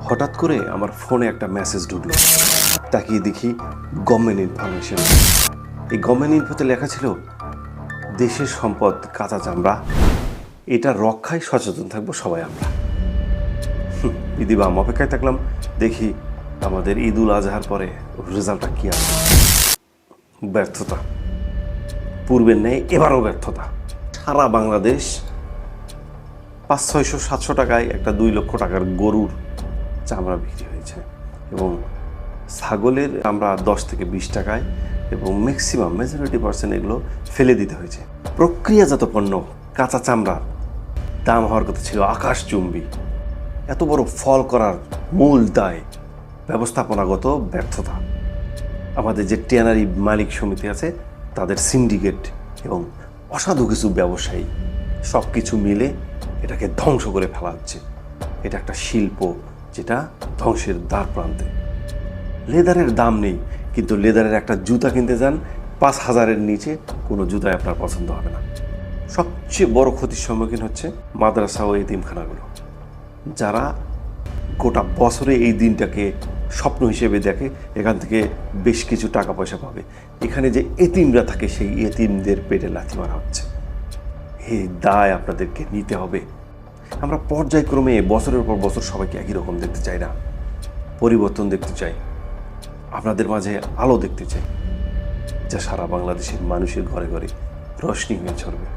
হঠাৎ করে আমার ফোনে একটা মেসেজ ঢুকলো। তাকিয়ে দেখি গভর্নমেন্ট ইনফরমেশন। এই গভর্নমেন্ট ইনফোতে লেখা ছিল, দেশের সম্পদ কাঁচা চামড়া, এটা রক্ষায় সচেতন থাকবো সবাই আমরা। ইদিবাম অপেক্ষায় থাকলাম, দেখি আমাদের ঈদুল আজহার পরে রেজাল্টটা কী আসে। ব্যর্থতা, পূর্বের ন্যায় এবারও ব্যর্থতা। সারা বাংলাদেশ 500-600-700 টাকায় একটা 2 লক্ষ টাকার গরুর চামড়া বিক্রি হয়েছে, এবং ছাগলের আমরা 10 থেকে 20 টাকায়, এবং ম্যাক্সিমাম মেজরিটি পার্সেন্ট এগুলো ফেলে দিতে হয়েছে। প্রক্রিয়াজাত পণ্য কাঁচা চামড়ার দাম হওয়ার কথা ছিল আকাশচুম্বী। এত বড় ফল করার মূল দায় ব্যবস্থাপনাগত ব্যর্থতা। আমাদের যে ট্যানারি মালিক সমিতি আছে, তাদের সিন্ডিকেট এবং অসাধু কিছু ব্যবসায়ী, সব কিছু মিলে এটাকে ধ্বংস করে ফেলা হচ্ছে। এটা একটা শিল্প যেটা ধ্বংসের দ্বার প্রান্তে। লেদারের দাম নেই, কিন্তু লেদারের একটা জুতা কিনতে যান 5,000-এর নিচে কোনো জুতাই আপনার পছন্দ হবে না। সবচেয়ে বড় ক্ষতির সম্মুখীন হচ্ছে মাদ্রাসা ও এতিমখানাগুলো, যারা গোটা বছরে এই দিনটাকে স্বপ্ন হিসেবে দেখে এখান থেকে বেশ কিছু টাকা পয়সা পাবে। এখানে যে এতিমরা থাকে, সেই এতিমদের পেটে লাথি মারা হচ্ছে। এই দায় আপনাদেরকে নিতে হবে। আমরা পর্যায়ক্রমে বছরের পর বছর সবাইকে একই রকম দেখতে চাই না, পরিবর্তন দেখতে চাই। আপনাদের মাঝে আলো দেখতে চাই, যা সারা বাংলাদেশের মানুষের ঘরে ঘরে রোশনি হয়ে ছড়বে।